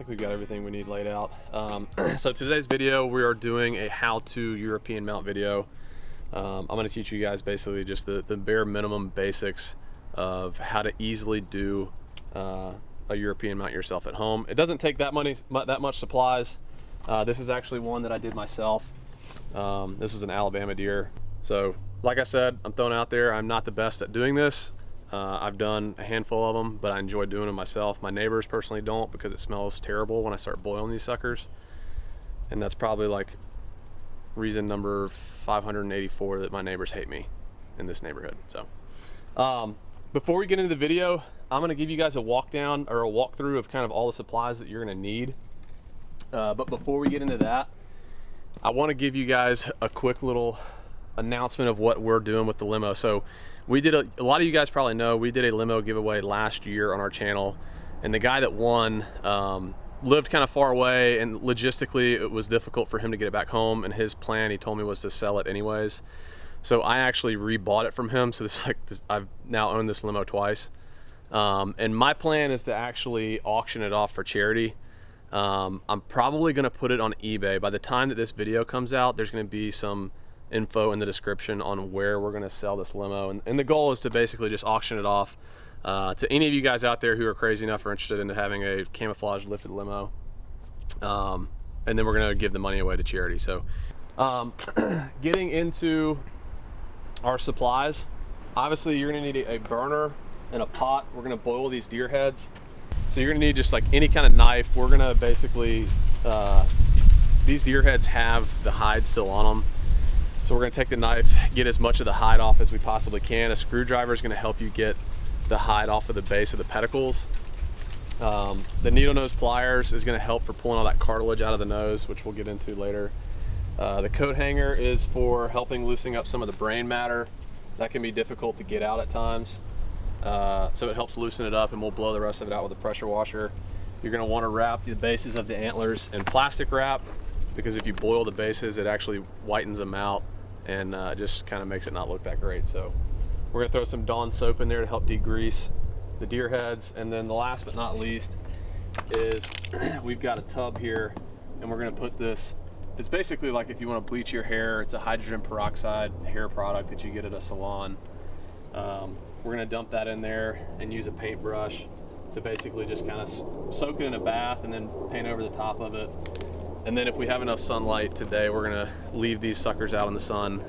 we've got everything we need laid out. So today's video, we are doing a how-to European mount video. I'm going to teach you guys basically just the bare minimum basics of how to easily do a European mount yourself at home. It doesn't take that much supplies. This is actually one that I did myself. This is an Alabama deer. So like I said, I'm throwing out there, I'm not the best at doing this. I've done a handful of them, but I enjoy doing them myself. My neighbors personally don't, because it smells terrible when I start boiling these suckers. And that's probably like reason number 584 that my neighbors hate me in this neighborhood. So before we get into the video, I'm going to give you guys a walk down or a walkthrough of kind of all the supplies that you're going to need. But before we get into that, I want to give you guys a quick little announcement of what we're doing with the limo. So we did a lot of you guys probably know, we did a limo giveaway last year on our channel, and the guy that won lived kind of far away, and logistically it was difficult for him to get it back home, and his plan, he told me, was to sell it anyways. So I actually rebought it from him. So I've now owned this limo twice, and my plan is to actually auction it off for charity. I'm probably going to put it on eBay. By the time that this video comes out, there's going to be some info in the description on where we're going to sell this limo, and the goal is to basically just auction it off to any of you guys out there who are crazy enough or interested in having a camouflage lifted limo, and then we're going to give the money away to charity. So getting into our supplies, obviously you're going to need a burner and a pot. We're going to boil these deer heads, so you're going to need just like any kind of knife. We're going to basically these deer heads have the hide still on them. So we're going to take the knife, get as much of the hide off as we possibly can. A screwdriver is going to help you get the hide off of the base of the pedicles. The needle nose pliers is going to help for pulling all that cartilage out of the nose, which we'll get into later. The coat hanger is for helping loosening up some of the brain matter. That can be difficult to get out at times. So it helps loosen it up, and we'll blow the rest of it out with a pressure washer. You're going to want to wrap the bases of the antlers in plastic wrap, because if you boil the bases, it actually whitens them out and just kind of makes it not look that great. So we're gonna throw some Dawn soap in there to help degrease the deer heads. And then the last but not least is we've got a tub here, and we're gonna put this, it's basically like if you want to bleach your hair, it's a hydrogen peroxide hair product that you get at a salon. We're gonna dump that in there and use a paintbrush to basically just kind of soak it in a bath and then paint over the top of it. And then if we have enough sunlight today, we're gonna leave these suckers out in the sun,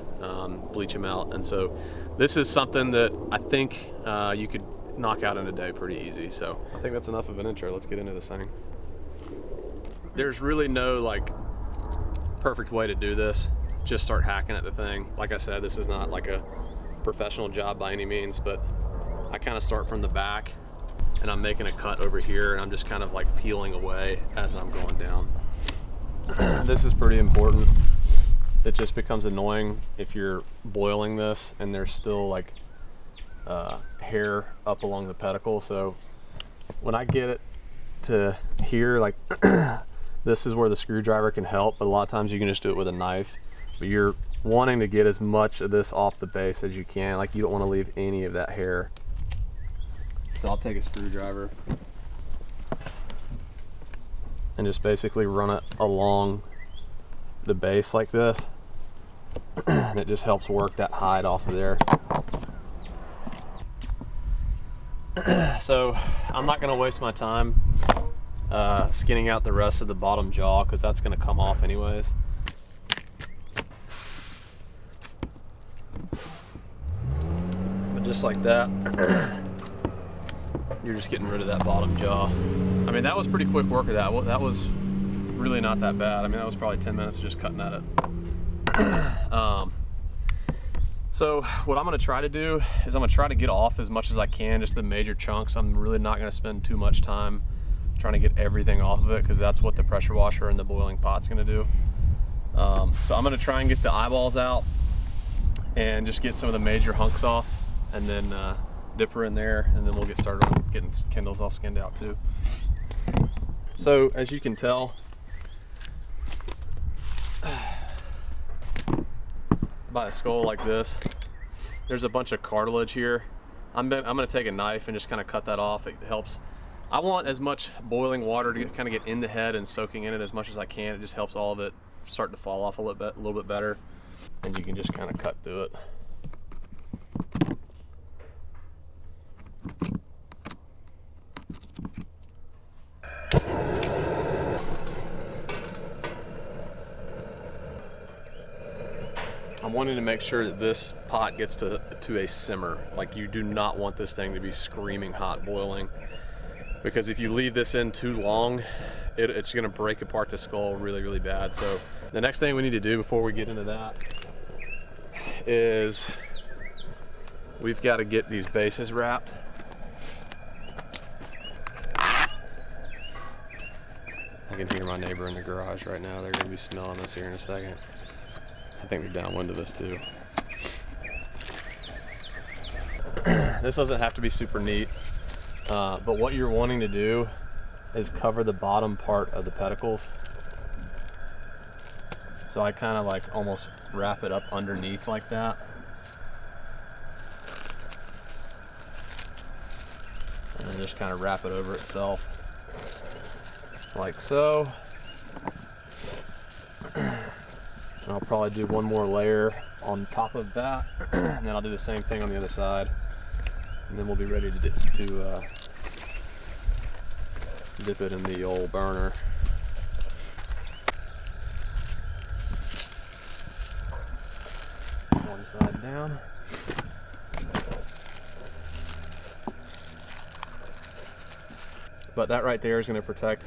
bleach them out. And so this is something that I think you could knock out in a day pretty easy. So I think that's enough of an intro. Let's get into this thing. There's really no like perfect way to do this. Just start hacking at the thing. Like I said, this is not like a professional job by any means, but I kind of start from the back, and I'm making a cut over here, and I'm just kind of like peeling away as I'm going down. This is pretty important. It just becomes annoying if you're boiling this and there's still like hair up along the pedicle. So when I get it to here, like this is where the screwdriver can help, but a lot of times you can just do it with a knife. But you're wanting to get as much of this off the base as you can. Like, you don't want to leave any of that hair. So I'll take a screwdriver and just basically run it along the base like this, and it just helps work that hide off of there. So I'm not going to waste my time skinning out the rest of the bottom jaw, because that's going to come off anyways. But just like that, you're just getting rid of that bottom jaw. I mean, that was pretty quick work of that. Well, that was really not that bad. I mean, that was probably 10 minutes of just cutting at it. So what I'm going to try to do is I'm going to try to get off as much as I can, just the major chunks. I'm really not going to spend too much time trying to get everything off of it, because that's what the pressure washer and the boiling pot's going to do. So I'm going to try and get the eyeballs out and just get some of the major hunks off, and then dip her in there, and then we'll get started on getting Kendalls all skinned out too. So as you can tell by a skull like this, there's a bunch of cartilage here. I'm going to take a knife and just kind of cut that off. It helps I want as much boiling water to kind of get in the head and soaking in it as much as I can. It just helps all of it start to fall off a little bit better. And you can just kind of cut through it. I'm wanting to make sure that this pot gets to a simmer. Like, you do not want this thing to be screaming hot boiling, because if you leave this in too long, it's gonna break apart the skull really, really bad. So the next thing we need to do before we get into that is we've got to get these bases wrapped. I can hear my neighbor in the garage right now. They're gonna be smelling this here in a second. I think they're downwind of this too. This doesn't have to be super neat, but what you're wanting to do is cover the bottom part of the pedicles. So I kind of like almost wrap it up underneath like that. And then just kind of wrap it over itself like so. And I'll probably do one more layer on top of that, and then I'll do the same thing on the other side, and then we'll be ready to dip it in the old burner. One side down. But that right there is going to protect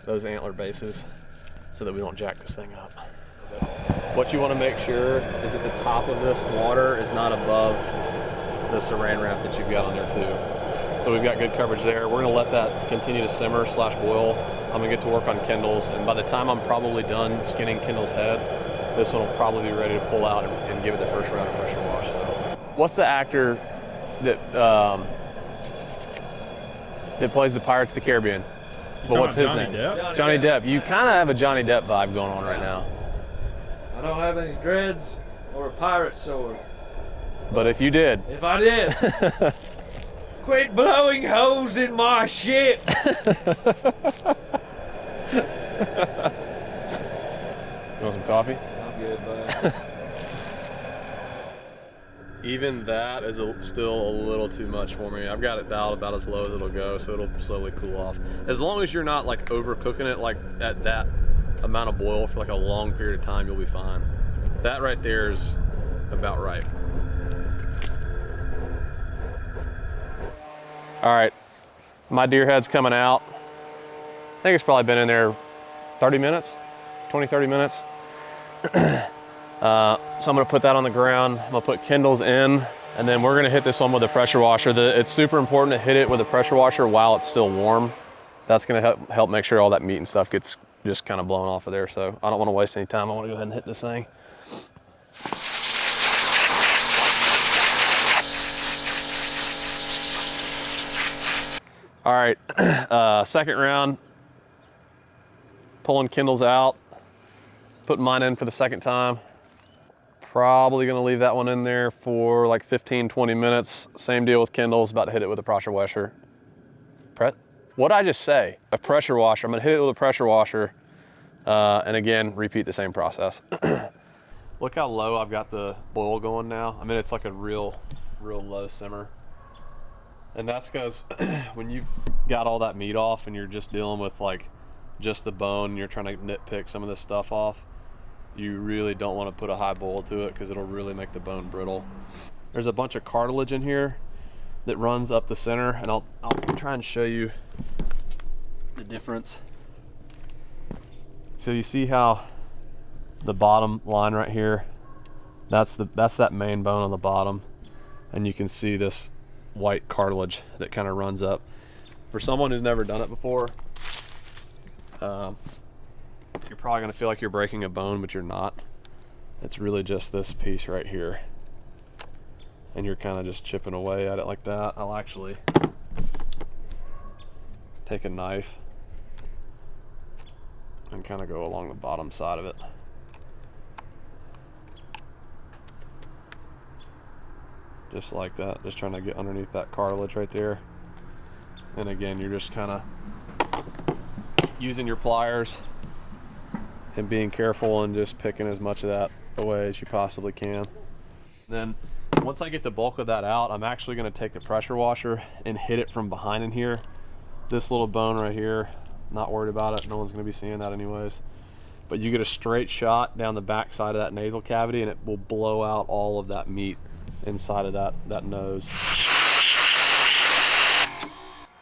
those antler bases so that we don't jack this thing up. What you want to make sure is that the top of this water is not above the saran wrap that you've got on there too. So we've got good coverage there. We're going to let that continue to simmer / boil. I'm going to get to work on Kendalls, and by the time I'm probably done skinning Kendall's head, this one will probably be ready to pull out and give it the first round of pressure wash. So, what's the actor that plays the Pirates of the Caribbean? But what's his name? Johnny Depp. You kind of have a Johnny Depp vibe going on right now. I don't have any dreads or a pirate sword. But if you did. If I did. Quit blowing holes in my shit. You want some coffee? I'm good, bud. Even that is still a little too much for me. I've got it dialed about as low as it'll go, so it'll slowly cool off. As long as you're not like overcooking it, like at that amount of boil for like a long period of time, you'll be fine. That right there is about right. All right, my deer head's coming out. I think it's probably been in there 30 minutes, 20, 30 minutes. So I'm gonna put that on the ground. I'm gonna put Kendalls in, and then we're gonna hit this one with a pressure washer. It's super important to hit it with a pressure washer while it's still warm. That's gonna help make sure all that meat and stuff gets just kind of blown off of there. So I don't wanna waste any time. I wanna go ahead and hit this thing. All right, second round, pulling Kendalls out, putting mine in for the second time. Probably gonna leave that one in there for like 15, 20 minutes. Same deal with Kendalls, about to hit it with a pressure washer. What'd I just say? A pressure washer, I'm gonna hit it with a pressure washer, and again, repeat the same process. Look how low I've got the boil going now. I mean, it's like a real low simmer. And that's because when you've got all that meat off and you're just dealing with like just the bone and you're trying to nitpick some of this stuff off, you really don't want to put a high boil to it because it'll really make the bone brittle. There's a bunch of cartilage in here that runs up the center, and I'll try and show you the difference. So you see how the bottom line right here, that's that main bone on the bottom, and you can see this white cartilage that kind of runs up. For someone who's never done it before, you're probably gonna feel like you're breaking a bone, but you're not. It's really just this piece right here, and you're kind of just chipping away at it like that. I'll actually take a knife and kind of go along the bottom side of it. Just like that, just trying to get underneath that cartilage right there. And again, you're just kind of using your pliers and being careful and just picking as much of that away as you possibly can. Then once I get the bulk of that out, I'm actually going to take the pressure washer and hit it from behind in here. This little bone right here, not worried about it. No one's going to be seeing that anyways. But you get a straight shot down the back side of that nasal cavity and it will blow out all of that meat inside of that nose.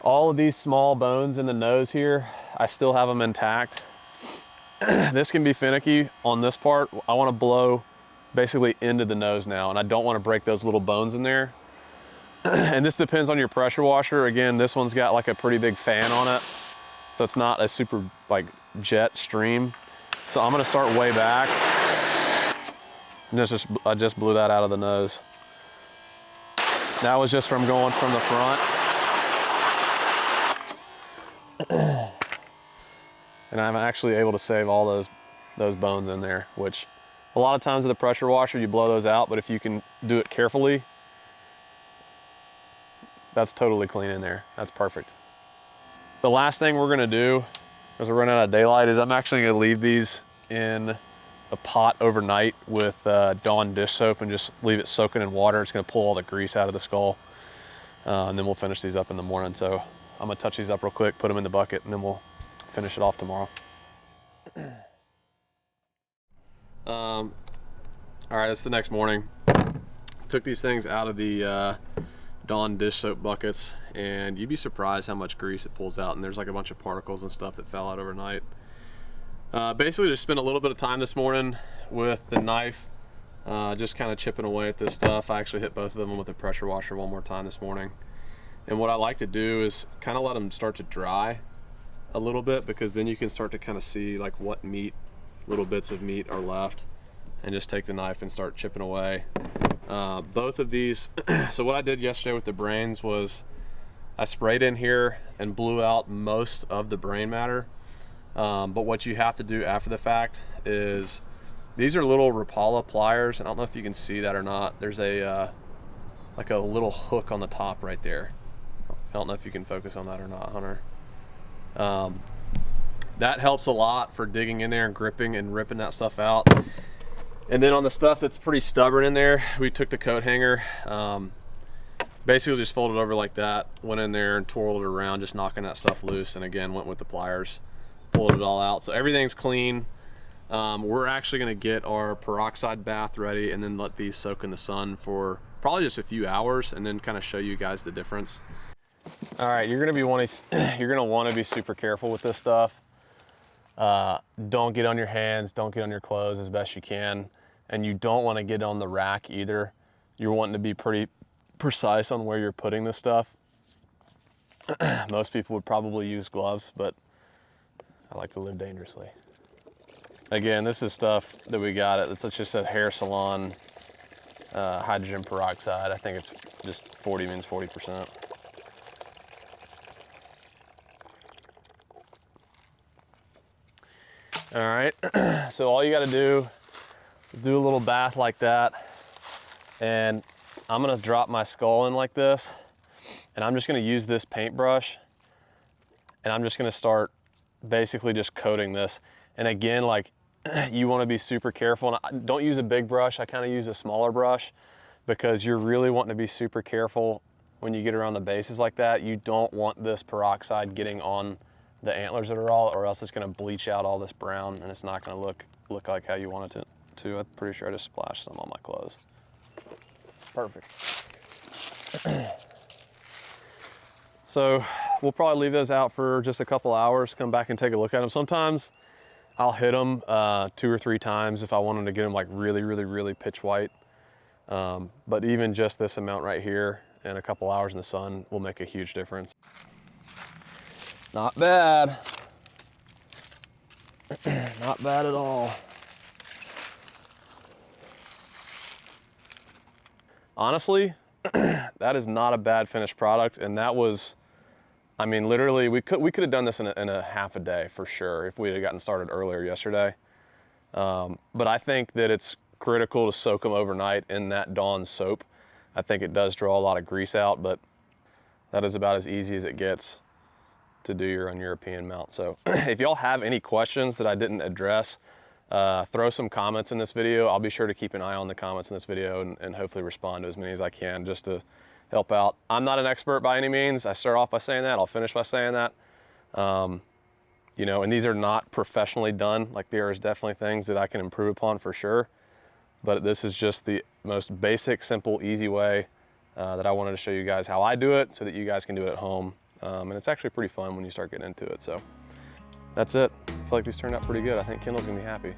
All of these small bones in the nose here, I still have them intact. This can be finicky on this part. I want to blow basically into the nose now, and I don't want to break those little bones in there. And this depends on your pressure washer. Again, this one's got like a pretty big fan on it, so it's not a super like jet stream. So I'm gonna start way back. And I just blew that out of the nose. That was just from going from the front. And I'm actually able to save all those bones in there, which a lot of times with the pressure washer, you blow those out, but if you can do it carefully, that's totally clean in there. That's perfect. The last thing we're gonna do, as we're running out of daylight, is I'm actually gonna leave these in a pot overnight with Dawn dish soap and just leave it soaking in water. It's gonna pull all the grease out of the skull. And then we'll finish these up in the morning. So I'm gonna touch these up real quick, put them in the bucket, and then we'll finish it off tomorrow. All right, it's the next morning. Took these things out of the Dawn dish soap buckets, and you'd be surprised how much grease it pulls out. And there's like a bunch of particles and stuff that fell out overnight. Basically just spent a little bit of time this morning with the knife, just kind of chipping away at this stuff. I actually hit both of them with a pressure washer one more time this morning. And what I like to do is kind of let them start to dry a little bit, because then you can start to kind of see like what little bits of meat are left, and just take the knife and start chipping away. Both of these, so what I did yesterday with the brains was I sprayed in here and blew out most of the brain matter. But what you have to do after the fact is, these are little Rapala pliers. I don't know if you can see that or not. There's a like a little hook on the top right there. I don't know if you can focus on that or not, Hunter. That helps a lot for digging in there and gripping and ripping that stuff out. And then on the stuff that's pretty stubborn in there, we took the coat hanger, basically just folded over like that, went in there and twirled it around, just knocking that stuff loose, and again went with the pliers, pulled it all out. So everything's clean. We're actually gonna get our peroxide bath ready and then let these soak in the sun for probably just a few hours, and then kind of show you guys the difference. All right, you're gonna want to be super careful with this stuff. Don't get on your hands, don't get on your clothes as best you can, and you don't want to get on the rack either. You're wanting to be pretty precise on where you're putting this stuff. Most people would probably use gloves, but I like to live dangerously. Again, this is stuff that we got. It's just a hair salon hydrogen peroxide. I think it's just 40 means 40%. All right, so all you gotta do is do a little bath like that, and I'm gonna drop my skull in like this, and I'm just gonna use this paintbrush, and I'm just gonna start basically just coating this. And again, like, you wanna be super careful. And don't use a big brush, I kinda use a smaller brush, because you're really wanting to be super careful when you get around the bases like that. You don't want this peroxide getting on the antlers at all, or else it's gonna bleach out all this brown, and it's not gonna look like how you want it to. I'm pretty sure I just splashed some on my clothes. Perfect. So we'll probably leave those out for just a couple hours, come back and take a look at them. Sometimes I'll hit them 2 or 3 times if I want them to get them like really pitch white. But even just this amount right here and a couple hours in the sun will make a huge difference. Not bad. Not bad at all. Honestly, that is not a bad finished product, and that was, I mean, literally, we could have done this in a half a day for sure if we had gotten started earlier yesterday. But I think that it's critical to soak them overnight in that Dawn soap. I think it does draw a lot of grease out, but that is about as easy as it gets to do your own European mount. So if y'all have any questions that I didn't address, throw some comments in this video. I'll be sure to keep an eye on the comments in this video and hopefully respond to as many as I can just to help out. I'm not an expert by any means. I start off by saying that. I'll finish by saying that. You know, and these are not professionally done. Like, there is definitely things that I can improve upon for sure. But this is just the most basic, simple, easy way that I wanted to show you guys how I do it so that you guys can do it at home. And it's actually pretty fun when you start getting into it. So that's it. I feel like these turned out pretty good. I think Kendall's gonna be happy.